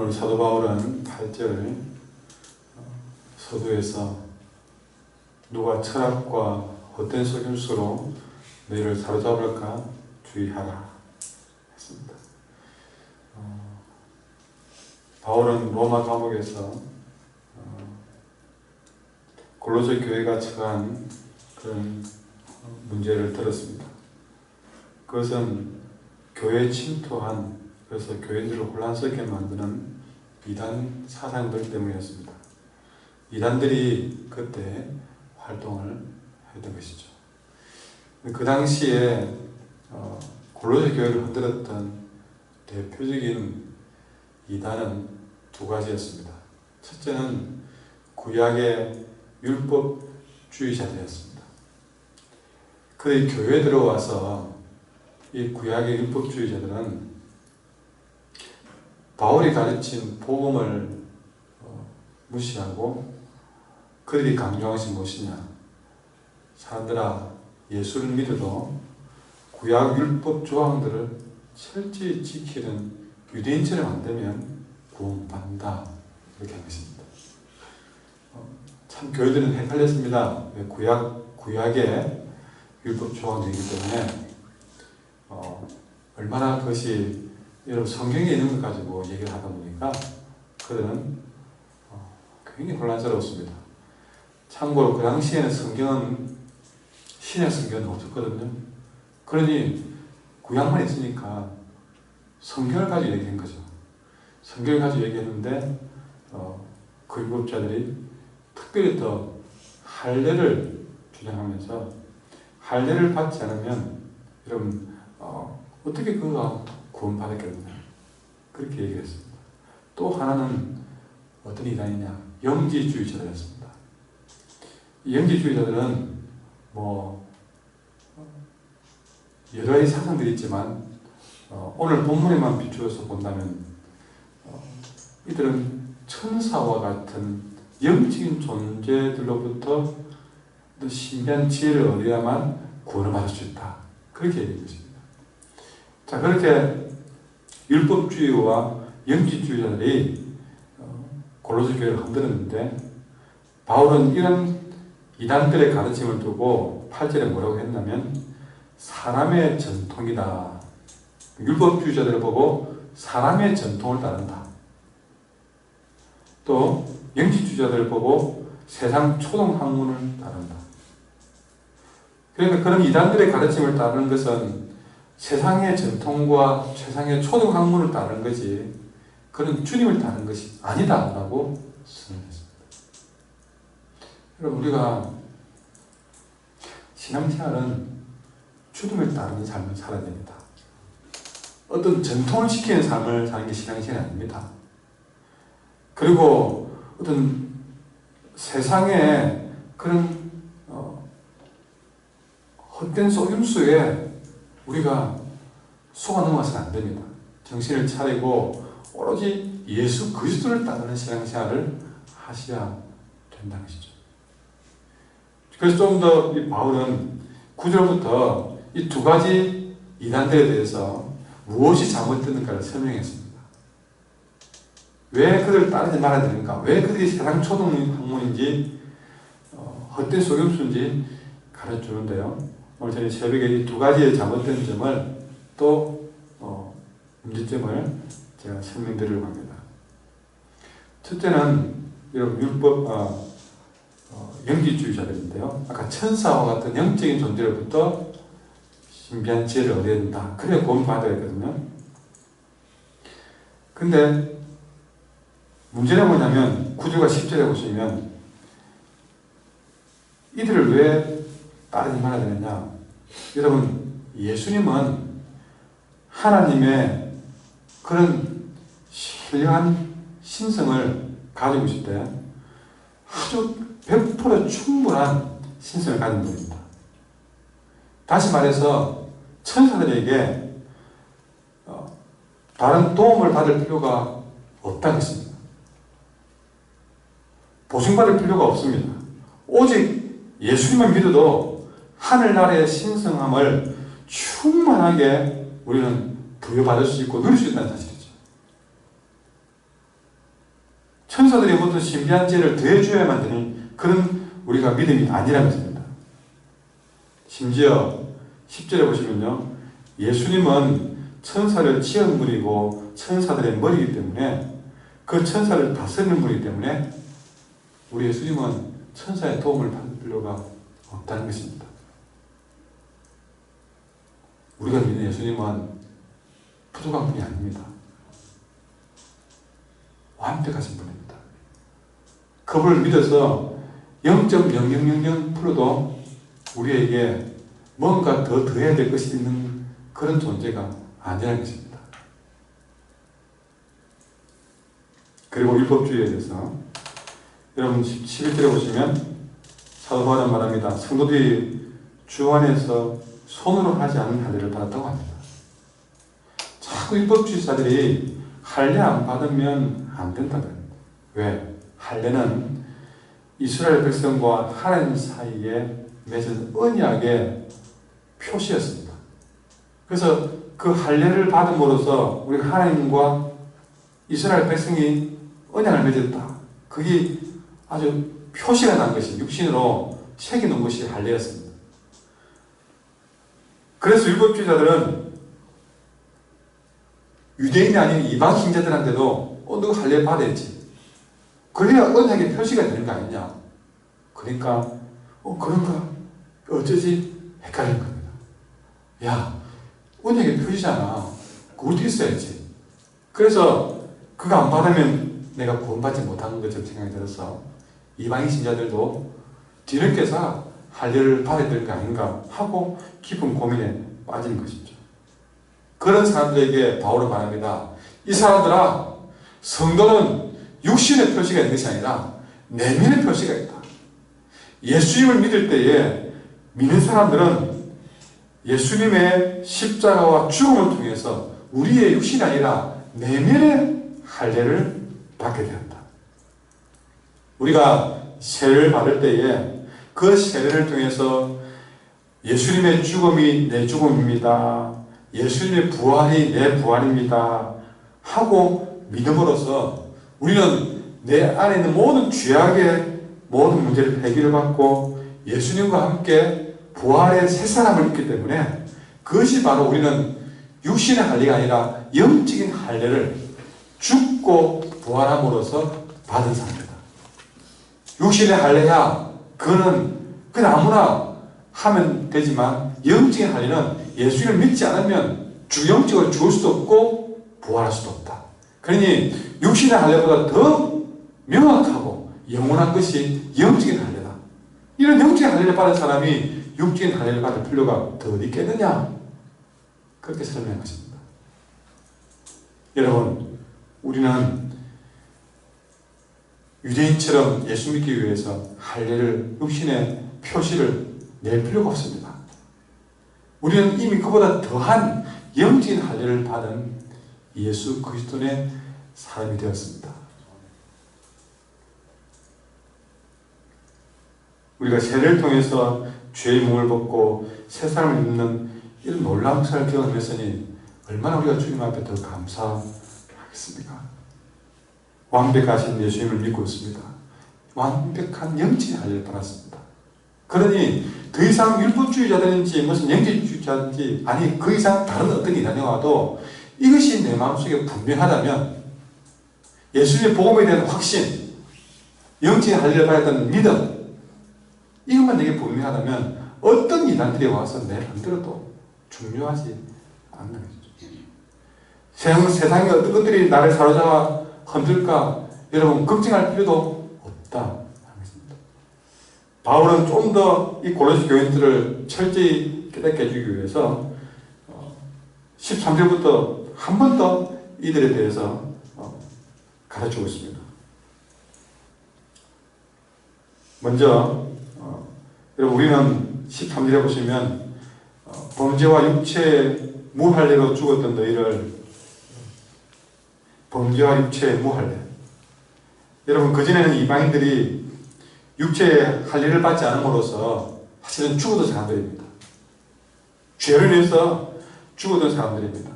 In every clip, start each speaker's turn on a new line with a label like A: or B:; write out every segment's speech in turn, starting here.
A: 오늘 사도 바울은 8절 서두에서 누가 철학과 헛된 속임수로 너희를 사로잡을까 주의하라 했습니다. 바울은 로마 감옥에서 골로새 교회가 처한 그런 문제를 들었습니다. 그것은 교회에 침투한, 그래서 교인들을 혼란스럽게 만드는 이단 사상들 때문이었습니다. 이단들이 그때 활동을 했던 것이죠. 그 당시에 골로새 교회를 흔들었던 대표적인 이단은 두 가지였습니다. 첫째는 구약의 율법주의자들이었습니다. 그들이 교회에 들어와서 이 구약의 율법주의자들은 바울이 가르친 복음을 무시하고 그들이 강조한 것이 무엇이냐? 사람들아, 예수를 믿어도 구약 율법 조항들을 철저히 지키는 유대인처럼 안 되면 구원받는다, 이렇게 한 것입니다. 참 교회들은 헷갈렸습니다. 구약의 율법 조항들이기 때문에 얼마나 그것이 여러분 성경에 있는 것 가지고 얘기를 하다 보니까 그들은 굉장히 혼란스러웠습니다. 참고로 그 당시에는 성경은, 신약 성경은 없었거든요. 그러니 구약만 있으니까 성경을 가지고 얘기한 거죠. 성경을 가지고 얘기했는데 그 율법자들이 특별히 더 할례를 주장하면서 할례를 받지 않으면 여러분 어떻게 그가 구원받았겠느냐, 그렇게 얘기했습니다. 또 하나는 어떤 이단이냐? 영지주의자들이었습니다. 이 영지주의자들은 여러 가지 사상들이 있지만 오늘 본문에만 비추어서 본다면 이들은 천사와 같은 영적인 존재들로부터 신비한 지혜를 얻어야만 구원을 받을 수 있다, 그렇게 얘기한 것입니다. 자, 그렇게 율법주의와 영지주의자들이 골로새 교회를 흔들었는데 바울은 이런 이단들의 가르침을 두고 8절에 뭐라고 했냐면 사람의 전통이다. 율법주의자들을 보고 사람의 전통을 따른다. 또 영지주의자들을 보고 세상 초등학문을 따른다. 그러니까 그런 이단들의 가르침을 따르는 것은 세상의 전통과 세상의 초등학문을 따르는 것이 그런 주님을 따르는 것이 아니다라고 선언했습니다. 여러분, 우리가 신앙생활은 주님을 따르는 삶을 살아야 됩니다. 어떤 전통을 지키는 삶을 사는 게 신앙생활이 아닙니다. 그리고 어떤 세상의 그런 헛된 속임수에 우리가 속아 넘어가서는 안 됩니다. 정신을 차리고 오로지 예수 그리스도를 따르는 신앙생활을 하셔야 된다는 것이죠. 그래서 좀 더 이 바울은 9절부터 이 두 가지 이단들에 대해서 무엇이 잘못됐는가를 설명했습니다. 왜 그들을 따르지 말아야 되는가? 왜 그들이 세상 초등학문인지 헛된 속임수인지 가르쳐주는데요. 오늘 저희 새벽에 이 두 가지의 잘못된 점을 또 문제점을 제가 설명드리려고 합니다. 첫째는 여러분 율법 영지주의자들인데요. 아까 천사와 같은 영적인 존재로부터 신비한 지혜를 얻어야 된다. 그래야 구원받아야 했거든요. 근데 문제는 뭐냐면 9절과 10절에 보시면 이들을 왜 따르지 말아야 되느냐? 여러분, 예수님은 하나님의 그런 신령한 신성을 가지고 있을 때 아주 100% 충분한 신성을 가진 분입니다. 다시 말해서 천사들에게 다른 도움을 받을 필요가 없다는 것입니다. 보증받을 필요가 없습니다. 오직 예수님을 믿어도 하늘나라의 신성함을 충만하게 우리는 부여받을 수 있고 누릴 수 있다는 사실이죠. 천사들이 모든 신비한 지혜를 더해줘야만 되는 그런 우리가 믿음이 아니라는 것입니다. 심지어 10절에 보시면요, 예수님은 천사를 지은 분이고 천사들의 머리이기 때문에, 그 천사를 다스리는 분이기 때문에 우리 예수님은 천사의 도움을 받을 필요가 없다는 것입니다. 우리가 믿는 예수님은 부족한 분이 아닙니다. 완벽하신 분입니다. 그분을 믿어서 0.0000%도 우리에게 뭔가 더 더해야 될 것이 있는 그런 존재가 아니라는 것입니다. 그리고 율법주의에 대해서 여러분 11절에 보시면 사도 바울은 말합니다. 성도들이 주 안에서 손으로 하지 않은 할례를 받았다고 합니다. 자꾸 율법주의자들이 할례 안 받으면 안 된다고 합니다. 왜? 할례는 이스라엘 백성과 하나님 사이에 맺은 언약의 표시였습니다. 그래서 그 할례를 받음으로써 우리 하나님과 이스라엘 백성이 언약을 맺었다. 그게 아주 표시가 난 것이, 육신으로 새겨놓은 것이 할례였습니다. 그래서 율법주의자들은 유대인이 아닌 이방 신자들한테도 너 할례 받아야지. 그래야 언약의 표시가 되는 거 아니냐. 그러니까 그런가? 어쩌지? 헷갈린 겁니다. 야, 언약의 표시잖아. 그것도 있어야지. 그래서 그거 안 받으면 내가 구원받지 못하는 것처럼 생각이 들어서 이방인 신자들도 뒤늦게서 할례를 받아야 될 거 아닌가 하고 깊은 고민에 빠진 것이죠. 그런 사람들에게 바울은 말합니다. 이 사람들아, 성도는 육신의 표시가 있는 것이 아니라 내면의 표시가 있다. 예수님을 믿을 때에 믿는 사람들은 예수님의 십자가와 죽음을 통해서 우리의 육신이 아니라 내면의 할례를 받게 되었다. 우리가 세례를 받을 때에 그 세례를 통해서 예수님의 죽음이 내 죽음입니다. 예수님의 부활이 내 부활입니다. 하고 믿음으로써 우리는 내 안에 있는 모든 죄악의 모든 문제를 해결받고 예수님과 함께 부활의 새 사람을 입기 때문에 그것이 바로 우리는 육신의 할례가 아니라 영적인 할례를 죽고 부활함으로써 받은 사람입니다. 육신의 할례야 그거는 그냥 아무나 하면 되지만 영적인 할례는 예수를 믿지 않으면 영적으로 죽을 수도 없고 부활할 수도 없다. 그러니 육신의 할례보다 더 명확하고 영원한 것이 영적인 할례다. 이런 영적인 할례를 받은 사람이 육적인 할례를 받을 필요가 더 어디 있겠느냐? 그렇게 설명한 것입니다. 여러분, 우리는 유대인처럼 예수 믿기 위해서 할례를, 육신의 표시를 낼 필요가 없습니다. 우리는 이미 그보다 더한 영적인 할례를 받은 예수 그리스도의 사람이 되었습니다. 우리가 세례를 통해서 죄의 몽을 벗고 새 사람을 입는 이런 놀라운 사를 경험했으니 얼마나 우리가 주님 앞에 더 감사하겠습니까? 완벽하신 예수님을 믿고 있습니다. 완벽한 영적인 할례를 받았습니다. 그러니 더 이상 율법주의자들인지 무슨 영적주의자인지 아니 그 이상 다른 어떤 이단이 와도 이것이 내 마음속에 분명하다면 예수님의 복음에 대한 확신, 영적인 할례를 받았다는 믿음 이것만 내게 분명하다면 어떤 이단들이 와서 내 흔들어도 중요하지 않는 거죠. 세상에 어떤 것들이 나를 사로잡아 흔들까 여러분 걱정할 필요도 없다. 바울은 좀 더 이 골로새 교인들을 철저히 깨닫게 해주기 위해서 13절부터 한 번 더 이들에 대해서 가르치고 있습니다. 먼저 여러분 우리는 13절에 보시면 범죄와 육체의 무할례로 죽었던 너희를 범죄와 육체의 무할례 여러분 그전에는 이방인들이 육체의 할례를 받지 않음으로써 사실은 죽어던 사람들입니다. 죄를 인해서 죽어던 사람들입니다.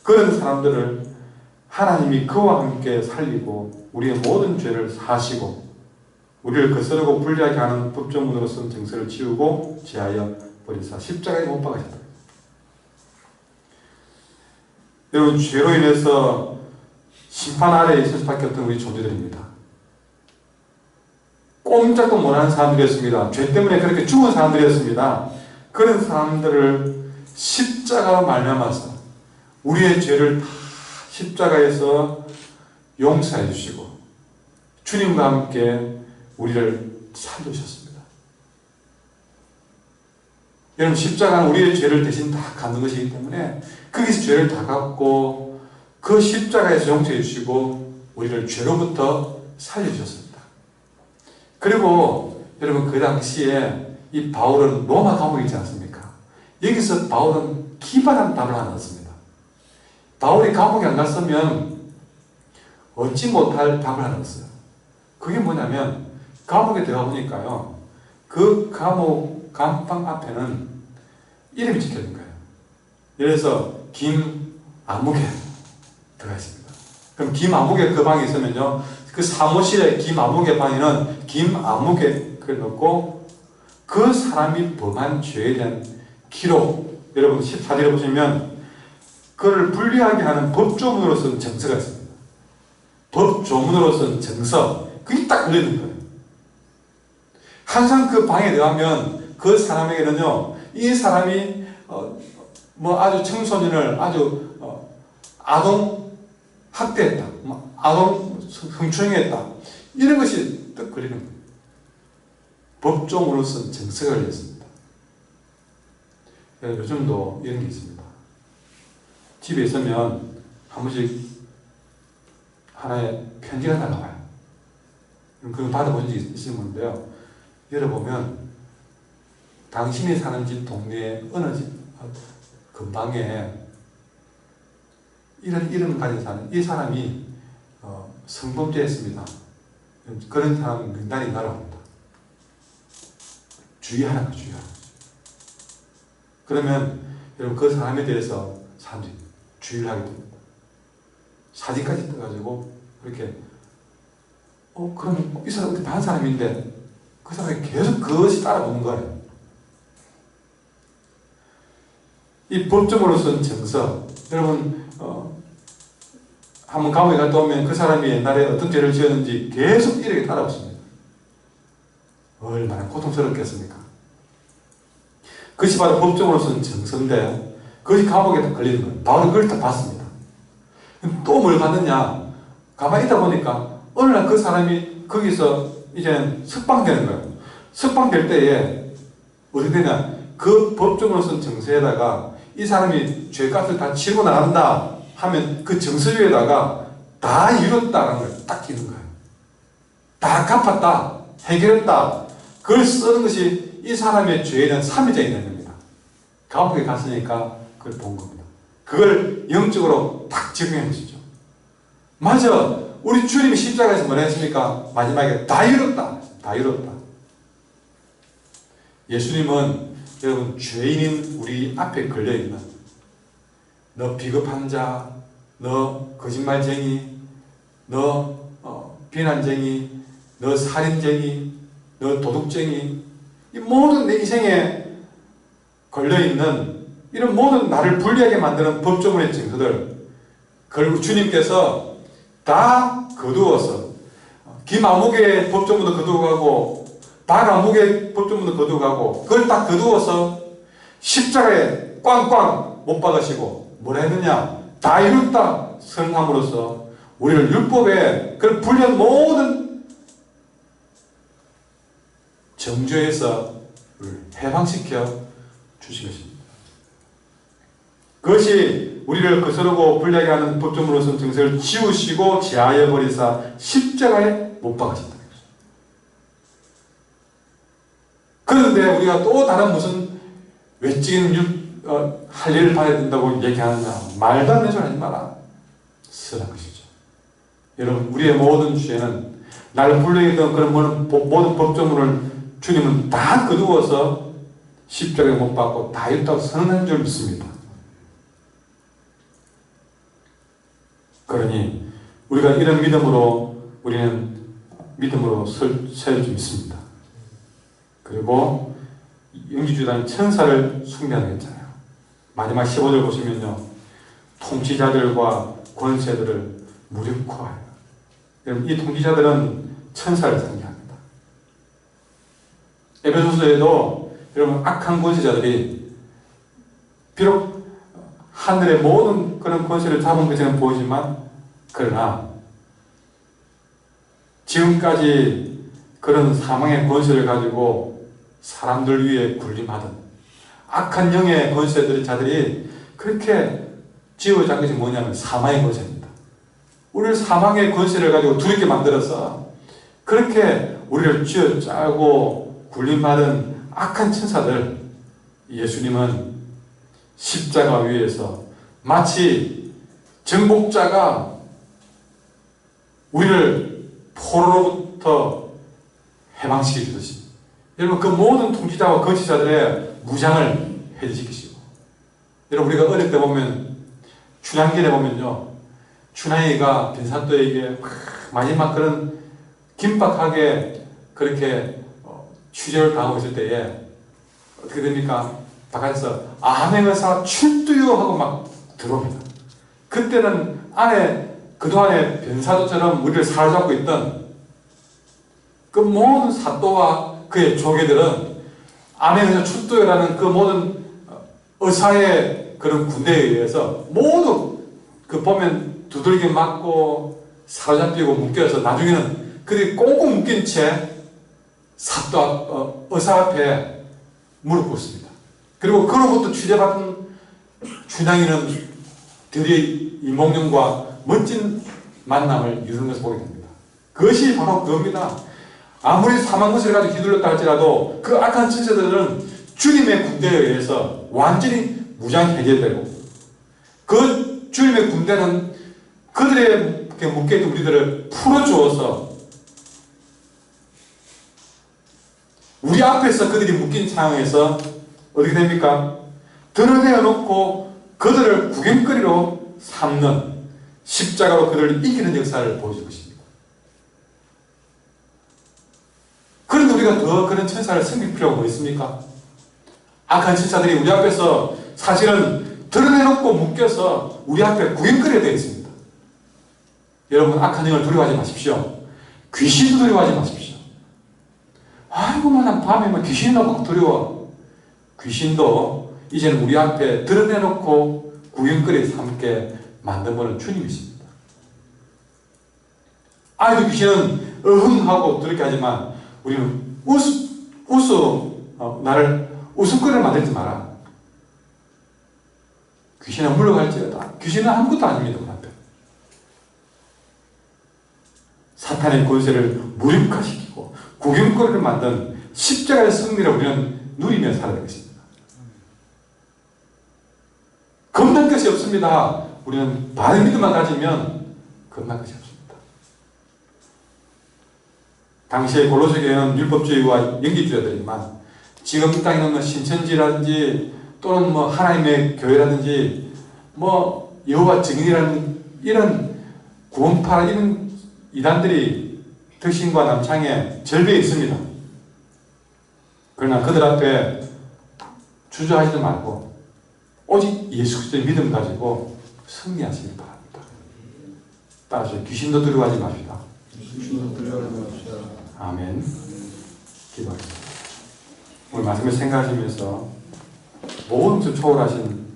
A: 그런 사람들을 하나님이 그와 함께 살리고 우리의 모든 죄를 사하시고 우리를 거스르고 불리하게 하는 법조문으로 쓴 정서를 지우고 제하여 버리사 십자가에 못 박으셨다. 여러분, 죄로 인해서 심판 아래에 있을 수밖에 없던 우리 존재들입니다. 꼼짝도 못하는 사람들이었습니다. 죄 때문에 그렇게 죽은 사람들이었습니다. 그런 사람들을 십자가로 말미암아서 우리의 죄를 다 십자가에서 용서해 주시고 주님과 함께 우리를 살려주셨습니다. 여러분, 십자가는 우리의 죄를 대신 다 갖는 것이기 때문에 거기서 죄를 다 갖고 그 십자가에서 용서해 주시고 우리를 죄로부터 살려주셨습니다. 그리고 여러분, 그 당시에 이 바울은 로마 감옥에 있지 않습니까? 여기서 바울은 기발한 답을 하나 얻습니다. 바울이 감옥에 안 갔으면 얻지 못할 답을 하나 얻었어요. 그게 뭐냐면 감옥에 들어가 보니까요, 그 감옥 감방 앞에는 이름이 찍혀진 거예요. 예를 들어서 김아무개 들어가 있습니다. 그럼 김아무개 그 방에 있으면요, 그 사무실에 김아무개 방에는 김아무개를 넣고 그 사람이 범한 죄에 대한 기록, 여러분 14절에 보시면 그를 불리하게 하는 법조문으로 쓴 정서가 있습니다. 법조문으로 쓴 정서, 그게 딱 걸려있는 거예요. 항상 그 방에 들어가면 그 사람에게는요, 이 사람이 아주 청소년을 아주 아동 학대했다, 아동 성추행했다, 이런 것이 딱 걸리는 거예요. 법조문으로 쓴 정서가 걸렸습니다. 요즘도 이런 게 있습니다. 집에 있으면 한 번씩 하나의 편지가 날라와요. 그거 받아본 적이 있으면데요, 열어보면 당신이 사는 집 동네에 어느 집 근방에 이런 이름을 가진 사람, 이 사람이 성범죄했습니다. 그런 사람 명단이 날아옵니다. 주의하라고, 주의하라고. 그러면 여러분, 그 사람에 대해서 사람들이 주의를 하게 됩니다. 사진까지 떠가지고 이렇게 그럼 이 사람 어떻게 다른 사람인데 그 사람이 계속 그것이 따라오는 거예요. 이 법적으로 쓴 정서, 여러분 한번 감옥에 갔다 오면 그 사람이 옛날에 어떤 죄를 지었는지 계속 이렇게 따라왔습니다. 얼마나 고통스럽겠습니까? 그것이 바로 법적으로 쓴 정서인데 그것이 감옥에 걸리는 거예요. 바울은 그걸 다 봤습니다. 또 뭘 봤느냐? 가만히 있다 보니까 어느 날 그 사람이 거기서 이제 석방되는 거예요. 석방될 때에 어떻게 되냐? 그 법적으로 쓴 정서에다가 이 사람이 죄값을 다 치르고 나간다 하면 그 정서 위에다가 다 이뤘다라는 걸 딱 끼는 거예요. 다 갚았다, 해결했다. 그걸 쓰는 것이 이 사람의 죄에 대한 삼위자에 있는 겁니다. 감옥에 갔으니까 그걸 본 겁니다. 그걸 영적으로 딱 적용해 보시죠. 맞아, 우리 주님이 십자가에서 뭐라 했습니까? 마지막에 다 이뤘다, 다 이뤘다. 예수님은 여러분, 죄인인 우리 앞에 걸려있는 너 비겁한 자, 너 거짓말쟁이, 너 비난쟁이, 너 살인쟁이, 너 도둑쟁이, 이 모든 내 인생에 걸려있는 이런 모든 나를 불리하게 만드는 법조문의 정서들, 결국 주님께서 다 거두어서 김아무개의 법조문도 거두어가고 박아무개의 법조문도 거두어가고 그걸 딱 거두어서 십자가에 꽝꽝 못 박으시고 뭐라 했느냐? 다 이뤘다 선함으로써 우리를 율법에 그런 불리한 모든 정죄에서 해방시켜 주신 것입니다. 그것이 우리를 거스르고 불리하게 하는 법조문으로서 정서를 지우시고 제하여 버리사 십자가에 못 박으신다. 그런데 우리가 또 다른 무슨 외적인 할 일을 봐야 된다고 얘기하느냐? 말도 안 되는 소리 하지 마라. 쓰란 것이죠. 여러분, 우리의 모든 죄는 나를 불리하게 했던 그런 모든 법조문을 주님은 다 거두어서 십자가에 못 박고 다 이뤘다고 선언한 줄 믿습니다. 그러니 우리가 이런 믿음으로 우리는 믿음으로 설 수 있습니다. 그리고 영지주의자는 천사를 숭배하는 했잖아요. 마지막 15절 보시면요, 통치자들과 권세들을 무력화해요. 여러분, 이 통치자들은 천사를 상징합니다. 에베소서에도 여러분, 악한 권세자들이 비록 하늘의 모든 그런 권세를 잡은 것처럼 보이지만, 그러나 지금까지 그런 사망의 권세를 가지고 사람들 위에 군림하던 악한 영의 권세들의 자들이 그렇게 지어진 것이 뭐냐면 사망의 권세입니다. 우리를 사망의 권세를 가지고 두렵게 만들어서 그렇게 우리를 쥐어짜고 군림하던 악한 천사들, 예수님은 십자가 위에서 마치 정복자가 우리를 포로로부터 해방시켜 주듯이, 여러분, 그 모든 통치자와 거치자들의 무장을 해제시키시고, 여러분, 우리가 어릴 때 보면 춘향전에 보면요, 춘향이가 변사또에게 마지막 그런 긴박하게 그렇게 취재를 당하고 있을 때에 어떻게 됩니까? 바깥에서 암행의사 출두요 하고 막 들어옵니다. 그때는 안에 그동안에 변사도처럼 우리를 사로잡고 있던 그 모든 사또와 그의 조계들은 암행의사 출두요라는 그 모든 의사의 그런 군대에 의해서 모두 그 보면 두들겨 맞고 사로잡히고 묶여서 나중에는 그들이 꽁꽁 묶인 채 사또 의사 앞에 무릎 꿇습니다. 그리고 그로부터 취재받은 춘향이는 드디어 이몽룡과 멋진 만남을 이루는 것을 보게 됩니다. 그것이 바로 그겁니다. 아무리 사망 것을 가지고 휘둘렀다 할지라도 그 악한 천사들은 주님의 군대에 의해서 완전히 무장 해제되고, 그 주님의 군대는 그들에게 묶여있던 우리들을 풀어주어서 우리 앞에서 그들이 묶인 상황에서 어떻게 됩니까? 드러내어놓고 그들을 구경거리로 삼는, 십자가로 그들을 이기는 역사를 보여줄 것입니다. 그런데 우리가 더 그런 천사를 섬길 필요가 뭐 있습니까? 악한 천사들이 우리 앞에서 사실은 드러내놓고 묶여서 우리 앞에 구경거리가 되어 있습니다. 여러분, 악한 영을 두려워하지 마십시오. 귀신도 두려워하지 마십시오. 아이고, 난 밤에 귀신 나고 두려워. 귀신도 이제는 우리 앞에 드러내놓고 구경거리 삼게 만들어보는 주님이십니다. 아이도 귀신은 어흥하고 두렵게 하지만 우리는 나를 웃음거리를 만들지 마라. 귀신은 물러갈지어다. 귀신은 아무것도 아닙니다. 우리 앞에. 사탄의 권세를 무력화시키고 구경거리를 만든 십자가의 승리를 우리는 누리며 살아야 되겠습니다. 겁날 것이 없습니다. 우리는 바른 믿음만 가지면 겁날 것이 없습니다. 당시에 골로새 교회는 율법주의와 영지주의자들이지만 지금 이 땅에 있는 신천지라든지 또는 하나님의 교회라든지 여호와 증인이라는 이런 구원파 이런 이단들이 덕신과 남창에 절벽에 있습니다. 그러나 그들 앞에 주저하지 말고 오직 예수 그리스도의 믿음 가지고 승리하시기 바랍니다. 따라서 귀신도 두려워하지 맙시다.
B: 귀신도 두려워하지 맙시다.
A: 아멘. 기도하겠습니다. 오늘 말씀을 생각하시면서 모든 것을 초월하신